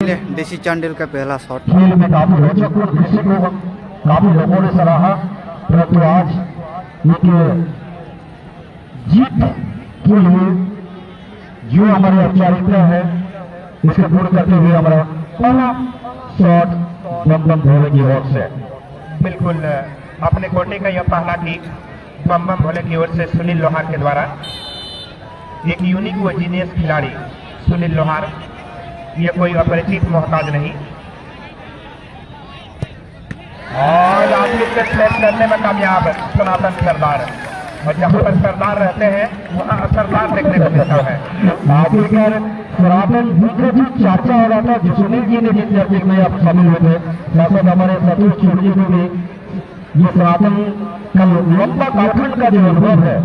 चलिए देसी चांडिल का पहला शॉट। खेल में काफी रोचक दृश्य को काफी लोगों ने सराहा, परंतु आज एक जीत के लिए जो हमारे औपचारिकता है इसे पूर्ण करते हुए हमारा पहला शॉट बम बम भोले की ओर से। बिल्कुल अपने कोटे का यह पहला किक बम बम भोले की ओर से सुनील लोहार के द्वारा। एक यूनिक व जीनियस खिलाड़ी सुनील लोहार, ये कोई अपरिचित मोहताज नहीं। और आखिर से स्लैश करने में कामयाब सनातन सरदार, और जहाँ पर सरदार रहते हैं वहाँ असरदार देखने को मिलता है। आखिरकार सनातन दूसरे जो चाचा हो रहा था जो सुनील जी ने जिस चर्चे में आप शामिल हुए थे, साथ हमारे सतीश चौधरी को भी ये सनातन का लंबा कालखंड का जो अनुभव है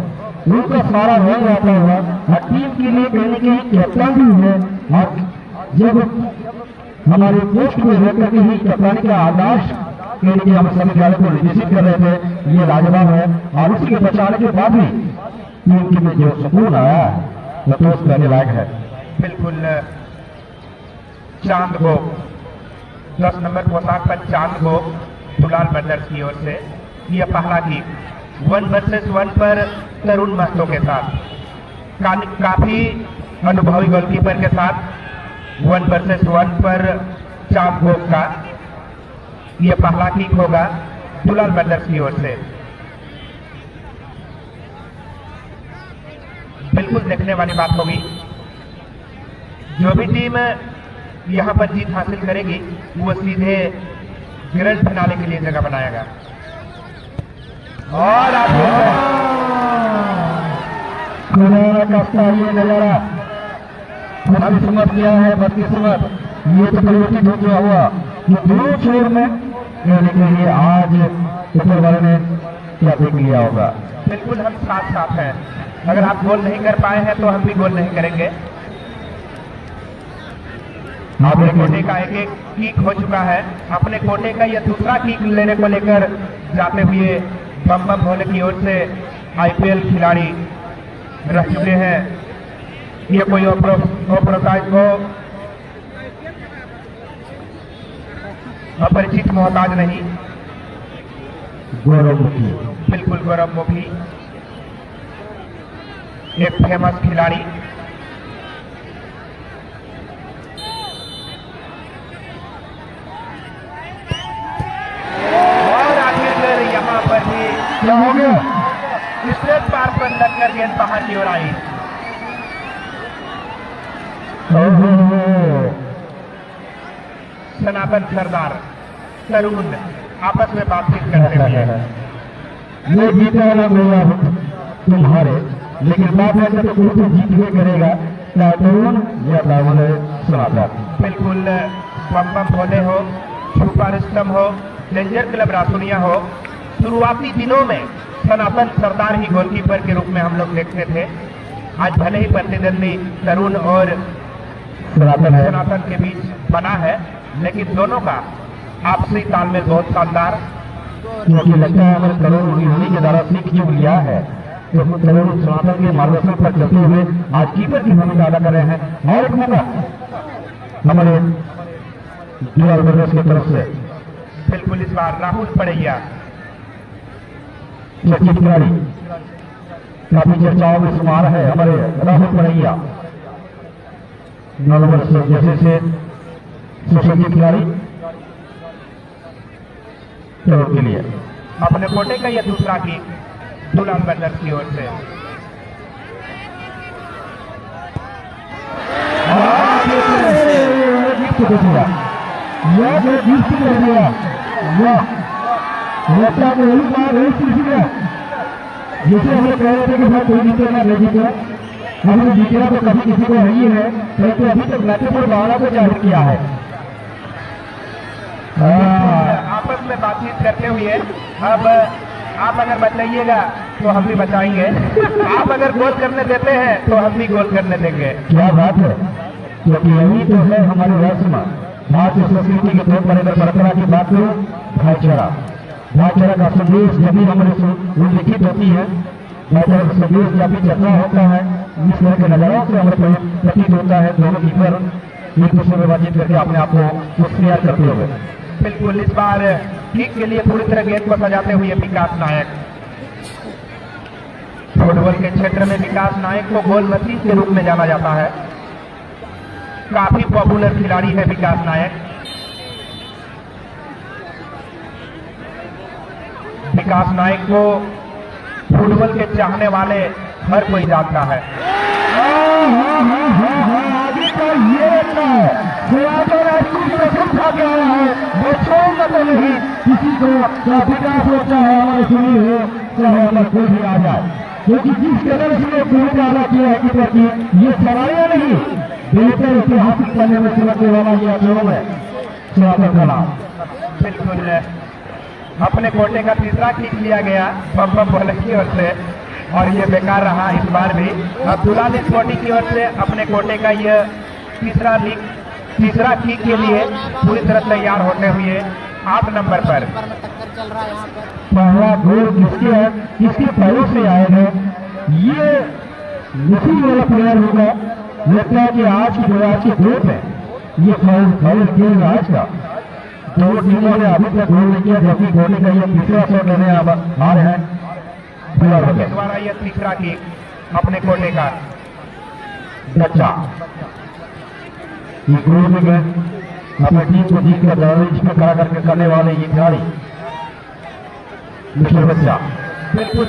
उनका सारा रंग आता हुआ और टीम के लिए कहीं न कहीं कैप्टन भी है। और जब हमारे पोस्ट में होकर के ही कप्तानी का आकाश कहीं न कहीं हम सभी खिलाड़ियों को निर्देशित कर रहे थे, ये लाजवाब है। और उसके बचाने के बाद भी टीम के में जो सुकून आया वो तो कहने लायक है। बिल्कुल चांद को 10 नंबर पोशाक पर चांद को दुलाल ब्रदर्स की ओर से यह पहला किक 1 वर्सेस 1 पर तरुण महतो के साथ, काफी अनुभवी गोलकीपर के साथ 1 वर्सेस 1 पर चांद गोप का यह पहला किक होगा दुलाल ब्रदर्स की ओर से। बिल्कुल देखने वाली बात होगी, जो भी टीम यहां पर जीत हासिल करेगी वो सीधे ग्रैंड फिनाले के लिए जगह बनाएगा। और ये नजारा खुशकिस्मत क्या है, बदकिस्मत ये तो परिवर्तित हो गया हुआ कि दोनों छोर में कहने के लिए आज ऊपर वाले ने क्या देख लिया होगा। बिल्कुल हम साथ साथ हैं, अगर आप गोल नहीं कर पाए हैं तो हम भी गोल नहीं करेंगे। अपने कोटे का एक किक हो चुका है, अपने कोटे का यह दूसरा किक लेने को लेकर जाते हुए बम बम भोले की ओर से आईपीएल खिलाड़ी रह चुके हैं। ये कोई अपरिचित मोहताज नहीं, गौरवमुखी, बिल्कुल गौरवमुखी, एक फेमस खिलाड़ी। और आखिर यहाँ पर भी क्या हो गया, स्ट्रेट पार पर लगकर गेंद बाहर की ओर आई। सनातन सरदार तरुण आपस में बातचीत करते हुए ये जीता ना मेरा तुम्हारे, लेकिन बात है तो कोई तो जीत हुए करेगा, या तरुण या रावण सनातन। बिल्कुल बम बम भोले हो, सुपर स्टम हो, रेंजर क्लब रासुनिया हो, शुरुआती दिनों में सनातन सरदार ही गोलकीपर के रूप में हम लोग देखते थे। आज भले ही प्रतिद्वंदी तरुण और सनातन के बीच बना है, लेकिन दोनों का आपसी तालमेल बहुत शानदार। क्योंकि लगता है हमारे तरुण उन्हीं के द्वारा सीख जो लिया है, तो तरुण सनातन के मार्गदर्शन पर चलते हुए आज कीपर की भूमिका अदा कर रहे हैं। और एक मौका हमारे दुलाल ब्रदर्स की तरफ से, बिल्कुल इस बार राहुल पड़ैया चर्चित खिलाड़ी, काफी चर्चाओं में शुमार है हमारे राहुल पड़ैया, 9 नंबर जैसे से सुसज्जित खिलाड़ी के लिए अपने कोटे का यह दूसरा किक दुलाल ब्रदर्स की ओर से। जैसे हम लोग कह रहे थे कि भाई कोई जीतेगा नहीं जीतेगा, हमने जीतेगा तो कभी किसी को नहीं है, परंतु अभी तक महत्वपूर्ण भावना को जाहिर किया है। आपस में बातचीत करते हुए अब आप अगर बचाइएगा तो हम भी बचाएंगे, आप अगर गोल करने देते हैं तो हम भी गोल करने देंगे। क्या बात है, क्योंकि यही तो है हमारी रस्म। भारतीय संस्कृति के तौर पर अगर परंपरा की बात करो, भाईचारा, भाईचारा का संदेश जब भी हमारे उल्लिखित होती है, भाईचारा का संदेश जब भी चर्चा होता है, इस तरह के नजारों से हमारे प्रतीत होता है। दोनों कीपर एक दूसरे में बातचीत करके अपने आप को क्लियर करते हुए। बिल्कुल, इस बार किक के लिए पूरी तरह गेंद को सजाते हुए विकास नायक। फुटबॉल के क्षेत्र में विकास नायक को गोल मसीह के रूप में जाना जाता है। काफी पॉपुलर खिलाड़ी है विकास नायक। विकास नायक को फुटबॉल के चाहने वाले हर कोई जानता है। आगे का ये समझा गया है, वो छोड़ना तो नहीं किसी को, विकास होता है हमारे सुनी हो चाहे हमारे कोई भी आ जाए, क्योंकि जिस कदर से भूमिका अदा किया है कि प्रति ये सवालिया नहीं, बेहतर ऐतिहासिक करने में चलने वाला ये अनुभव है स्वागत का नाम। बिल्कुल, अपने कोटे का तीसरा किक लिया गया बम बॉलर की ओर से और ये बेकार रहा इस बार भी। अब दुलाल स्पोर्टिंग की ओर से अपने कोटे का यह तीसरा किक के लिए पूरी तरह तैयार होते हुए 8 नंबर पर पहला गोल किसके है, किसके पैरों से आएगा, ये मिसी वाला प्लेयर होगा। लगता है कि आज की ग्रुप है ये फाउल खेल आज का। दो टीमों ने अभी तक गोल नहीं किया, जबकि गोली का ये तीसरा शॉट लेने आ रहे हैं के द्वारा यह तीसरा किक अपने कोटे का। बच्चा ये गोल में गए अपनी टीम को जीत कर इसमें खड़ा करके करने वाले ये खिलाड़ी मिस्टर बच्चा। बिल्कुल,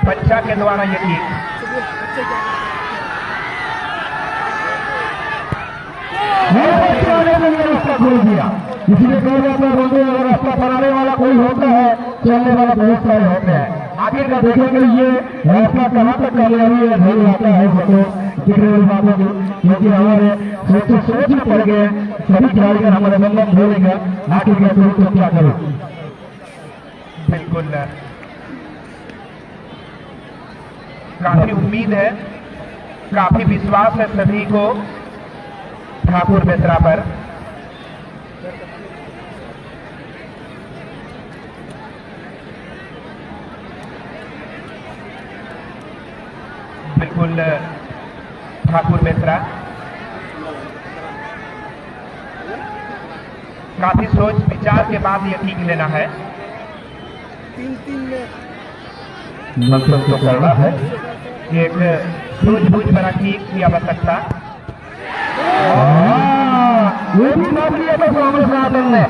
बच्चा के द्वारा ये किक। रास्ता खोल दिया, इसलिए कहा जाता है बंदे अगर रास्ता बनाने वाला कोई होता है, चलने वाला बहुत सारे होते हैं। आगे का देखेंगे ये रास्ता कहाँ तक कामयाबी है नहीं आता है फोटो दिखने वाली बातों को, क्योंकि हमारे सोच में पड़ गए सभी खिलाड़ी का हमारे बंधन बोलेगा आखिर क्या करूँ तो क्या करूँ। बिल्कुल, काफी उम्मीद है, काफी विश्वास है सभी को ठाकुर बेसरा पर। बिल्कुल, ठाकुर बेसरा काफी सोच विचार के बाद यह किक लेना है। मतलब तो करना है एक सूझबूझ बना किक की आवश्यकता। वो भी माफ लिया था स्वामी सनातन ने,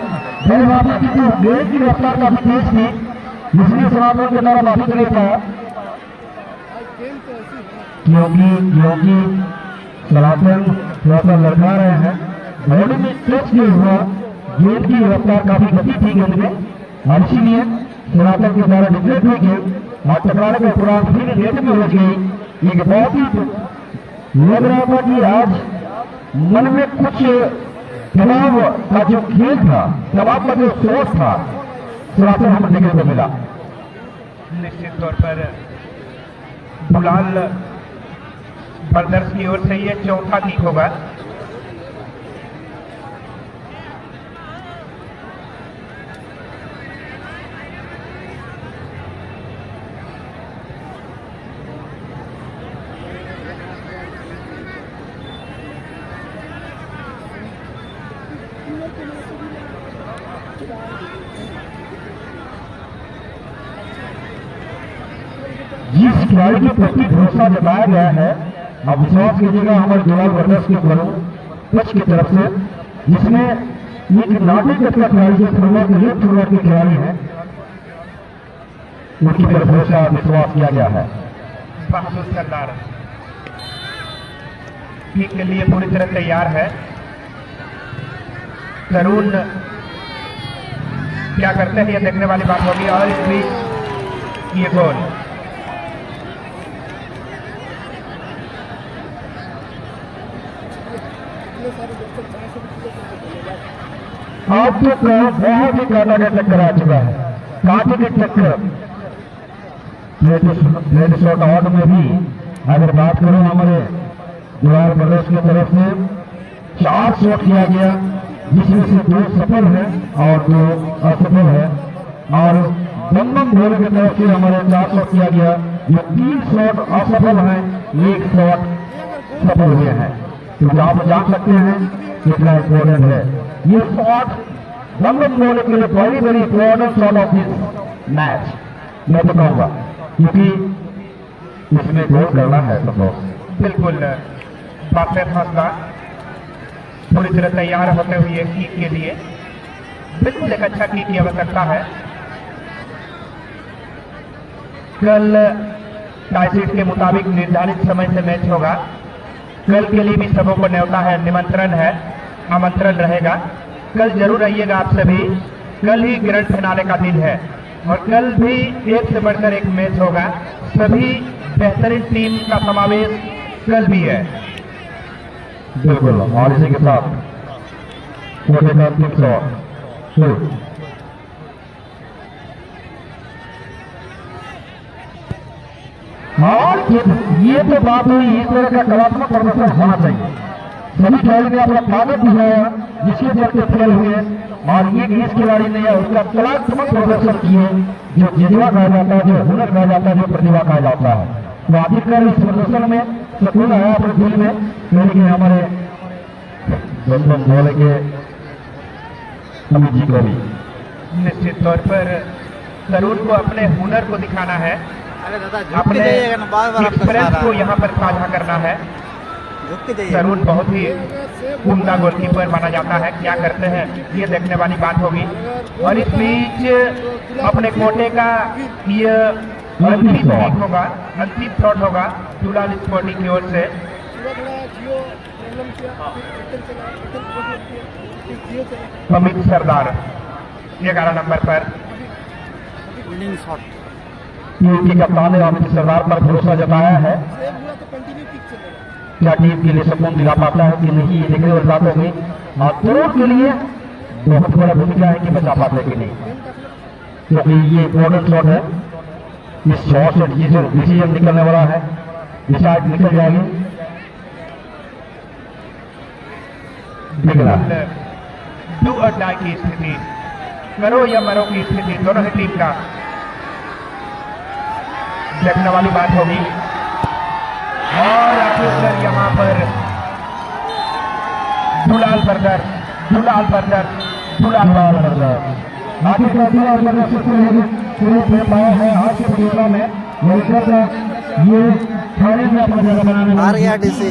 मेरे बाबा की तो गेंद की रफ्तार काफी तेज थी, इसलिए सनातन के द्वारा माफी नहीं था, क्योंकि सनातन थोड़ा सा लड़का रहे हैं, बॉडी में टच नहीं हुआ, गेंद की रफ्तार काफी गति थी गेंद में और इसीलिए सनातन के द्वारा डिक्लेयर हुई गेंद और टकराने के उपरांत फिर गेंद में उलझ गई। एक बहुत ही लग रहा था कि आज मन में कुछ तनाव का जो खेल था, दबाव का जो सोच था, सनातन हमें देखने को मिला। निश्चित तौर पर दुलाल ब्रदर्स की ओर से ये चौथा किक होगा। जिस खिलाड़ी के प्रति भरोसा जताया गया है, अब विश्वास कीजिएगा हमारे दुलाल ब्रदर्स के कोच की तरफ से, जिसमें एक नाटक का खिलाड़ी जो फुटबॉल के खिलाड़ी है, उनकी पर भरोसा विश्वास किया गया है। बहादुर सरदार किक के लिए पूरी तरह तैयार है। तरुण क्या करते हैं ये देखने वाली बात होगी और इस बीच ये गोल। आप तो बहुत ही कांटा का चक्कर आ चुका है, कांटे के चक्कर प्लेट शॉट आउट में भी अगर बात करूं हमारे दुलाल ब्रदर्स की तरफ से 4 शॉट किया गया, जिसमें से 2 सफल है और 2 असफल है, और बम्बम भोले की तरफ से हमारे 4 शॉट किया गया, जो 3 शॉट असफल हैं, 1 शॉट सफल हुए हैं। तो आप जान सकते हैं कितना इम्पोर्टेंट है ये शॉट। लंबन बोले के लिए very very important shot of this match मैं तो कहूँगा, क्योंकि इसमें गोल करना है सब लोग। बिल्कुल बासर हौसला पूरी तरह तैयार होते हुए किक के लिए, बिल्कुल एक अच्छा किक की आवश्यकता है। कल टाइसिस के मुताबिक निर्धारित समय से मैच होगा। कल के लिए भी सबों को न्योता है, निमंत्रण है, आमंत्रण रहेगा। कल जरूर आइएगा आप सभी। कल ही ग्रैंड फिनाले का दिन है और कल भी एक से बढ़कर एक मैच होगा। सभी बेहतरीन टीम का समावेश कल भी है। बिल्कुल, और इसी के साथ छोटे का 300 शुरू। और ये तो बात हुई, इस तरह का कलात्मक प्रदर्शन होना चाहिए। सभी खिलाड़ी ने अपना ताकत दिखाया जिसके चलते फेल हुए, और ये इस खिलाड़ी ने उसका कलात्मक प्रदर्शन किए जो जज्बा कहा जाता है, जो हुनर कहा जाता है, जो प्रतिभा कहा जाता है। तो आखिरकार इस प्रदर्शन में सुकून आया अपने दिल में, लेकिन हमारे बंधन बोले के अमित जी को भी निश्चित तौर पर तरुण को अपने हुनर को दिखाना है, अरे दादा अपने एक्सपीरियंस को यहाँ पर साझा करना है। तरुण बहुत ही उम्दा गोलकीपर माना जाता है, क्या करते हैं ये देखने वाली बात होगी। और इस बीच अपने कोटे का ये अंतिम किक होगा, अंतिम शॉट होगा दुलाल स्पोर्टिंग की ओर से। अमित सरदार 11 नंबर पर विनिंग शॉट। टीम के कप्तान ने अमित सरदार पर भरोसा जताया है। क्या टीम के लिए सुकून दिला पाता है कि नहीं, ये देखने वाली बात होगी। और तरुण के लिए बहुत बड़ा भूमिका है कि बचा पाते कि नहीं, क्योंकि ये इम्पोर्टेंट शॉट है। इस शॉट से डिसीजन निकलने वाला है, डिसाइड निकल जाएगी। डू और डाई की स्थिति, करो या मरो की स्थिति दोनों ही टीम का देखने वाली बात होगी। और आखिरकार यहाँ पर दुलाल बर्दर पाया है आज के प्रतियोगिता में। ये थाने में अपना जगह बनाने आ गया डीसी।